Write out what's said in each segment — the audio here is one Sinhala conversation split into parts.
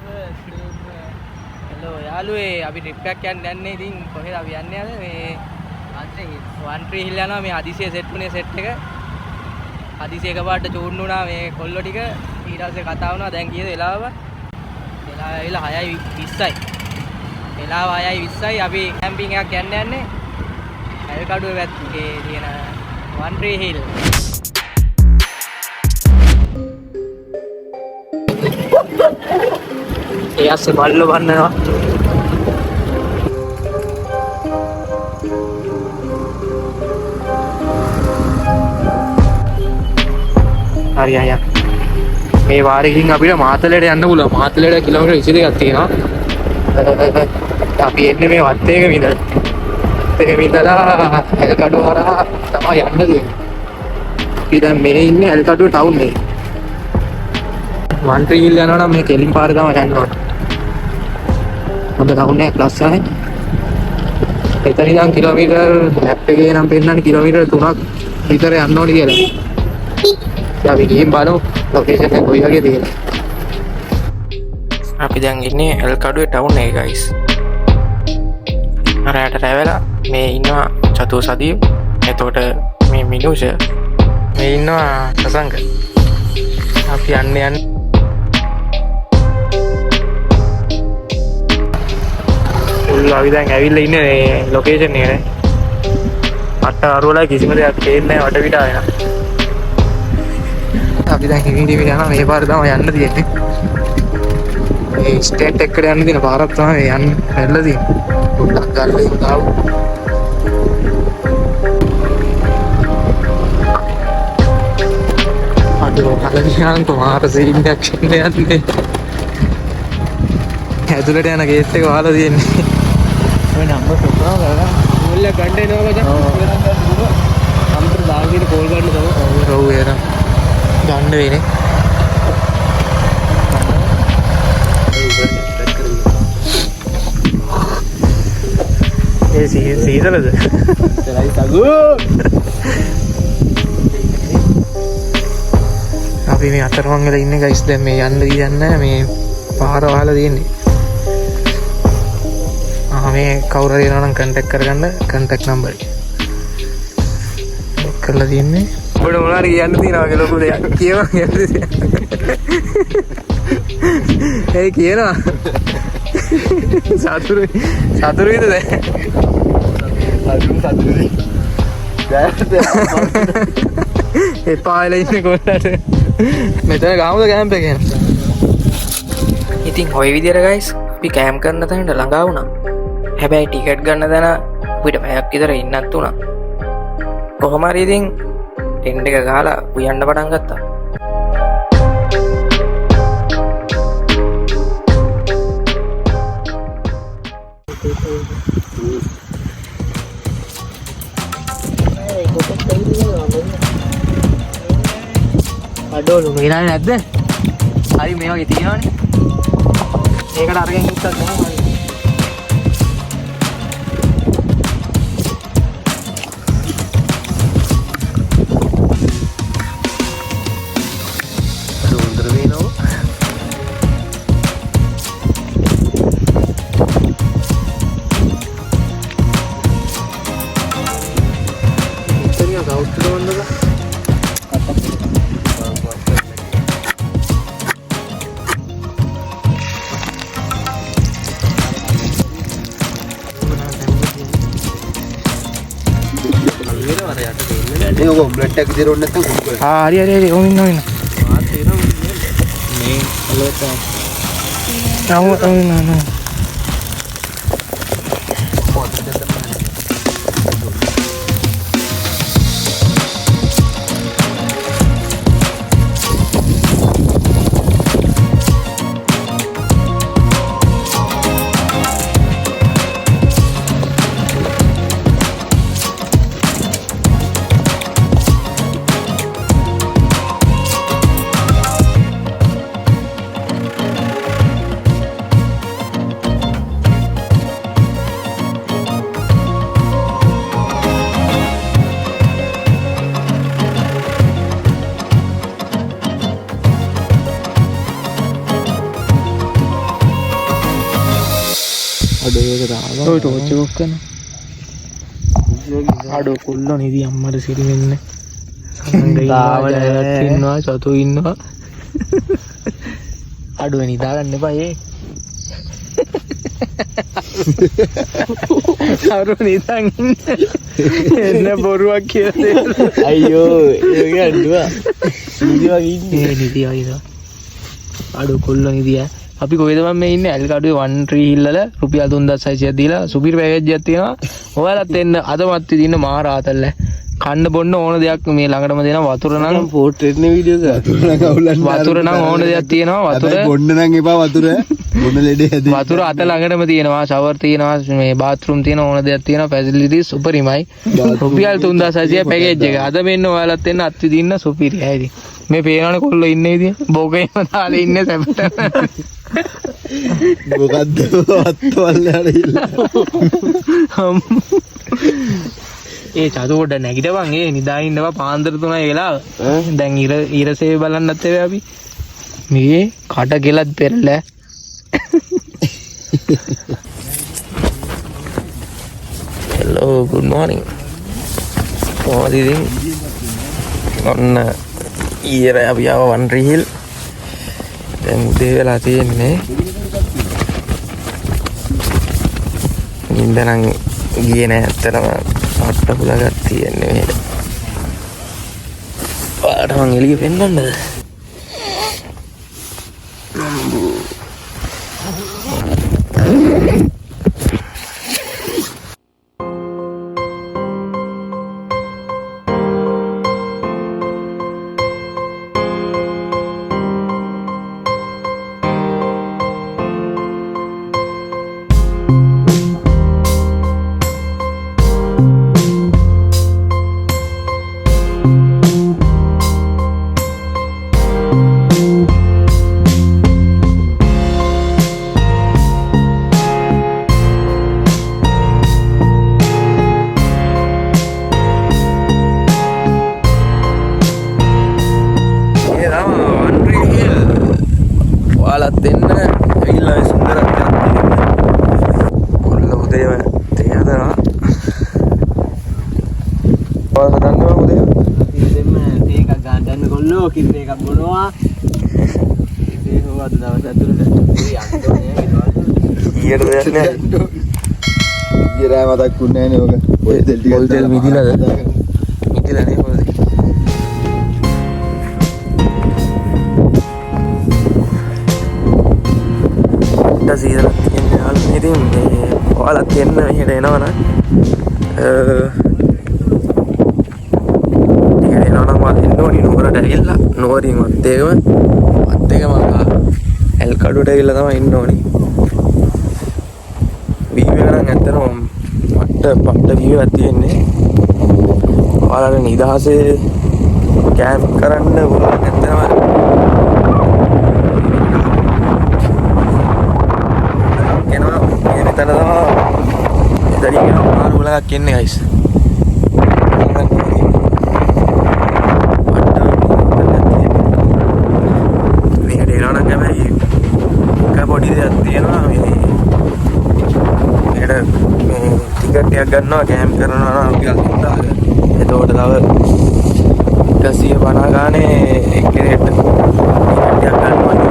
Hello, යාළුවේ අපි ට්‍රිප් එකක් යන්නේ ඉතින් කොහෙද අපි යන්නේ අද මේ වන් ට්‍රී හිල් යනවා මේ හදිසියෙ සෙට් වුණේ සෙට් එක හදිසියෙ එකපාරට චූන් වුණා මේ කොල්ලෝ ටික ඊට පස්සේ කතා වුණා දැන් කීයද වෙලාව ඇවිල්ලා 6:20යි වෙලාව 6:20යි අපි කැම්පින් එකක් යන්නේ ඇල්කඩුවේ පැත්තේ තියෙන වන් ට්‍රී හිල් ඒ ඇස්සේ බල්ලෝ බන්නවා හරි අයියා මේ වාරේකින් අපිට මාතලේට යන්න පුළුවන් මාතලේට කිලෝමීටර් 22ක් තියෙනවා අපි එන්නේ මේ වත්තේක විඳලා ඇල්කඩුව හරහා තමයි යන්න තියෙන්නේ අපි දැන් මේ ඉන්නේ ඇල්කඩුව ටවුන් එකේ වන් ට්‍රී හිල් යනවා නම් මේ කෙලින් පාර තමයි යන්න ඕනේ හොඳ ටවුන් එකක් ලස්සනයි එතන ඉඳන් කිලෝමීටර් මැප් එකේ නම් පෙන්නන්නේ කිලෝමීටර් 3ක් විතර යන්න ඕනේ කියලා අපි ගිහින් බලමු ලොකේෂන් එක කොයි වගේද කියලා. අපි දැන් ඉන්නේ ඇල්කඩුවේ ටවුන් එකේ ගයිස්. රැට රැවලා මේ ඉන්නවා චතු සදීප්. එතකොට මේ මිනුෂ මේ ඉන්නවා සසංග. අපි යන්නේ අපි දැන් ඇවිල්ලා ඉන්නේ ලොකේෂන් එකේ. අට අරවලා කිසිම දෙයක් පේන්නේ නැහැ වටපිට ආයෙන. අපි දැන් හිමින් යනවා මේ පාර තමයි යන්න තියෙන්නේ. මේ ස්ටේට් එකට යන්න තියෙන පාරක් තමයි යන්න හැදලා තියෙන්නේ. පොඩ්ඩක් ගල්ලේ උදාව. අදෝ කලින් කොමාර සීන් එකක් යන්නේ. ඇතුළට යන ගේට් එක වහලා තියෙන්නේ. ඔය නම්බර් පොතනවා ගාලා. ඕල්ල ගන්න එනවා මචං. අම්තර දාගෙන කෝල් ගන්න තමයි. ඔව් එරා. ගන්න වෙන්නේ. ඒ සීතලද? සලයි සගු. අපි මේ අතරමං වෙලා ඉන්නේ ගයිස් දැන් මේ යන්න දියන්නේ මේ පාර වහලා තියෙන්නේ. මේ කවුරු හරි එනවා නම් කන්ටැක්ට් කරගන්න කන්ටැක්ට් නම්බර් එක. කරලා තියෙන්නේ. ඔබට මොනවාරි කියන්න තියෙනවා වගේ ලොකු දෙයක් කියනවා කියන්නේ. ඒ කියනවා. සතුරුයිද දැන්? සතුරුයි. එපායලා ඉන්නේ කොහෙද? මෙතන ගාමුද කැම්ප් එක යන. ඉතින් ওই විදියට ගයිස් අපි කැම්ප් කරන තැනට ළඟා වුණා. හැබැයි ටිකට් ගන්න තැන අපිට පැයක් විතර ඉන්නත් උනා. කොහොම හරි ඉතින් ටෙන්ට් එක ගහලා උයන්න පටන් ගත්තා. අඩෝලු මේනන්නේ නැද්ද? හරි මේ වගේ තියෙනවනේ. ඒකට අරගෙන ඉස්සත් තමයි. ब्लड टैग दे रोड නැත්නම් කුඩු කරලා. හරි ඕම ඉන්න. මාත් තේරෙනවා මේ අලෝත. නෑ. අඩෝ ඒක දාලා ඔය ටෝච් එක ඔක් කරන අඩෝ කොල්ලෝ නිදි අම්මට සිරි වෙන්න සංගය ඉන්නවා සතු ඉන්නවා අඩුව නිදා ගන්න එපා ඒ අරු නිදන් එන්න බොරුවක් කියලා අයියෝ ඒක අඩුවා නිදි වගේ ඉන්නේ නිදි වගේ අඩෝ කොල්ලෝ නිදියා අපි කොහෙද මම ඉන්නේ ඇල්කඩුවේ 1 tree හිල්ලල රුපියල් 3600ක් දීලා සුපිරි පැකේජ් එකක් තියෙනවා ඔයාලත් එන්න අද මත් දින්න මහා රාතල්ල කන්න බොන්න ඕන දෙයක් මේ ළඟටම දෙනවා වතුර නම් පෝට්‍රේට් නේ වීඩියෝ එක වතුර නම් අවුලන්නේ වතුර නම් ඕන දෙයක් තියෙනවා වතුර බොන්න නම් එපා වතුර බොන්න ලෙඩේ හැදේ වතුර අත ළඟටම තියෙනවා ෂවර් තියෙනවා මේ බාත්රූම් තියෙනවා ඕන දෙයක් තියෙනවා ෆැසිලිටිස් සුපරිමයි රුපියල් 3600 පැකේජ් එක අද මෙන්න ඔයාලත් එන්න අත් විදින්න සුපිරි ඇයිද මේ පේනවනේ කොල්ලෝ ඉන්නේ ඉතින් බෝගේම දාලා ඉන්නේ සැපට මොකද්ද අත්වල්ලාට ඉල්ල ඒ චතු පොඩ නැගිටපන් ඒ නිදා ඉන්නවා පාන්දර 3 වෙලාව දැන් ඊරසේ බලන්නත් ඒවා අපි මේ කට ගෙලත් පෙරල hello good morning කොහොමද ඉතින් ඔන්න ඊයේ අපි ආව වන් රීල් දැන් උදේ වෙලා තියෙන්නේ නින්දනම් ගියේ නෑ ඇත්තටම අට්ට පුලගත් තියෙන්නේ මේක ඔයාලට මං එළිය පෙන්නන්නද ඔයාලත් දෙන්න ඇවිල්ලා මේ සුන්දරත්වයක් තියෙන කොල්ල උදේම තේ හදනවා ඔයාලා දන්නවා උදේම දෙන්න තේ එකක් ගන්න කොල්ලෝ කිරි එකක් බොනවා ඉතින් හොවද දවස් ඇතුළත යන්න ඕනේ ඊයට දෙයක් නෑ ඊයරා මතක් වුණේ නෑනේ ඔක පොල් තෙල් ටිකක් මිදිලාද මිදිලා නේ පොල් සීසනක් තියෙන්නේ යාළුවනේ ඉතින් මේ ඔයාලත් එන්න මෙහෙට එනවනම් එන්න ඕනි නුවරට ඇවිල්ලා නුවරින් වත් එකම ඇල් කඩුවට ඇවිල්ලා තමයි ඉන්න ඕනි වීව් එක නම් ඇත්තටම පට්ට වීව් එකක් තියෙන්නේ ඔයාලට නිදහසේ කැම්ප් කරන්න පුළුවන් ඇත්තටම එතනින් මාරු වලක් එන්නේ ගයිස් මේකට එනවා නම් හැබැයි එක පොඩි දෙයක් තියෙනවා මේ මේකට මේ ටිකට් එකක් ගන්නවා කැම්ප් කරනවා නම් ටිකක් හිතාගන්න එතකොට තව 150 ගානේ එක්කෙනෙක්ට ටිකට් එකක් ගන්නවා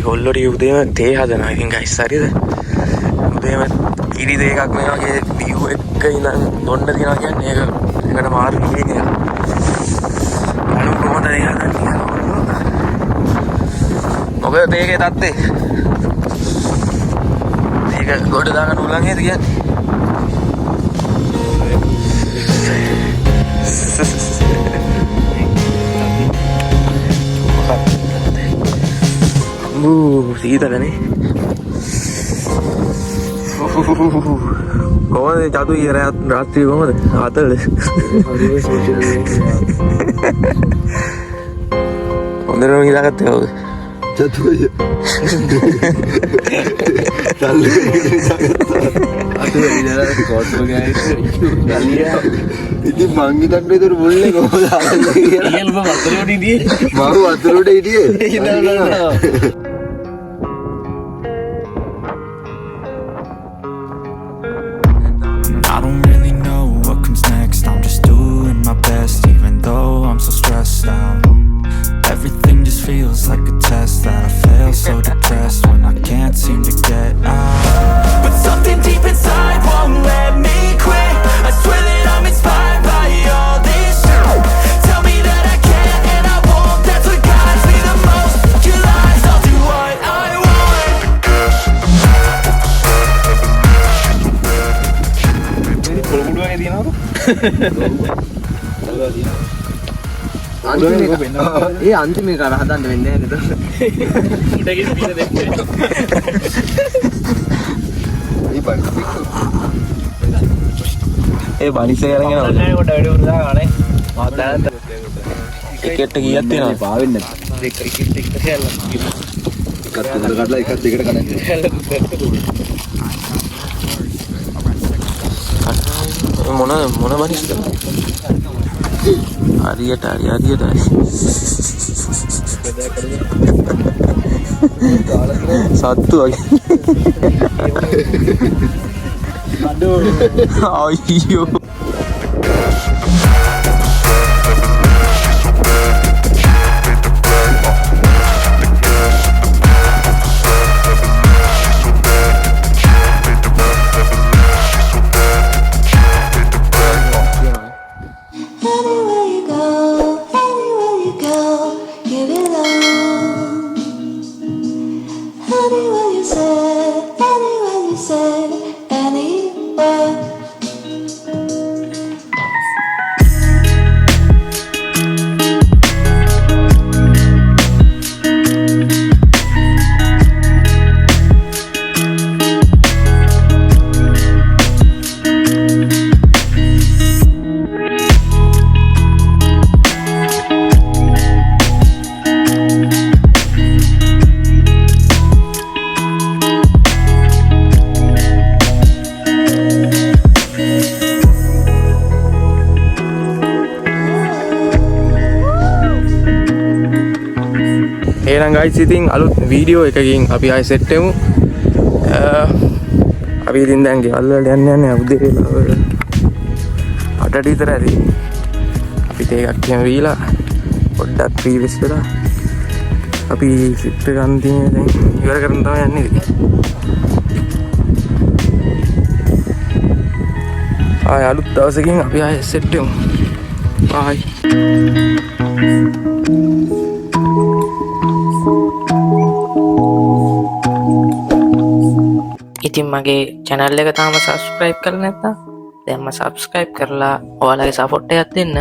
කොල්ලොට උදේම තේ හදනවා ඉතින් ගයිස් හරිද උදේම ඉරි දෙකක් මේ වගේ view එක ඉඳන් බොන්න තියනවා කියන්නේ ඒකට මාරු නෙවෙයි අනු කොහොමද තේ හදන්නේ මොකද තේගේ තත්ත්වේ මේක ගොඩ දාගෙන උලන් හේද කියන්නේ සීතලනේ කොහොමද චතු ඊයේ රාත්‍රියේ කොහොමද ආතල්ද හොඳටම ඉඳගත්තේ කවුද චතු තල්ලු අද ඉඳලා කොට්ටෝ ගෑස් ගලියා ඉතින් මං හිතන්නේ ඒතර මුල්ලේ කොහොමද ආන්නේ කියලා ඊයල් මම වතුරට හිටියේ මම වතුරට හිටියේ I don't really know what comes next. I'm just doing my best, even though I'm so stressed out. Everything just feels like a test that I fail, so depressed when I can't seem to get out. But something deep inside won't let me quit. I swear that I'm inspired by all this shit. Tell me that I can't and I won't. That's what guides me the most. Your lies, I'll do what I want. ඒ අන්තිම එක හදන්න වෙන්නේ නැහැ ඒ බනිස කරගෙන ටිකට් කීයක් තියෙනවද පාවෙන්නේ නැත්නම් එකක් තුනකට කඩලා එකක් දෙකට කඩන්න මොන බනිස්ද හරියට සත්තු වගේ අයියෝ එහෙනම් ගයිස් ඉතින් අලුත් වීඩියෝ එකකින් අපි ආයෙ සෙට් වෙමු. අපි ඉතින් දැන් ගෙවල් වලට යන්නේ උදේ වෙලාව 8ට විතර ඇති. අපිට එකක් කියම වීලා පොඩ්ඩක් ප්‍රීවියස් වෙලා අපි සෙට් එක ගන්න තියෙන දැන් ඉවර කරන් තමයි යන්නේ ඉතින්. ආයෙ අලුත් දවසකින් අපි ආයෙ සෙට් වෙමු. බයි. ඉතින් මගේ channel එක තාම subscribe කරලා නැත්නම් දැන්ම subscribe කරලා ඔයාලගේ support එකක් දෙන්න.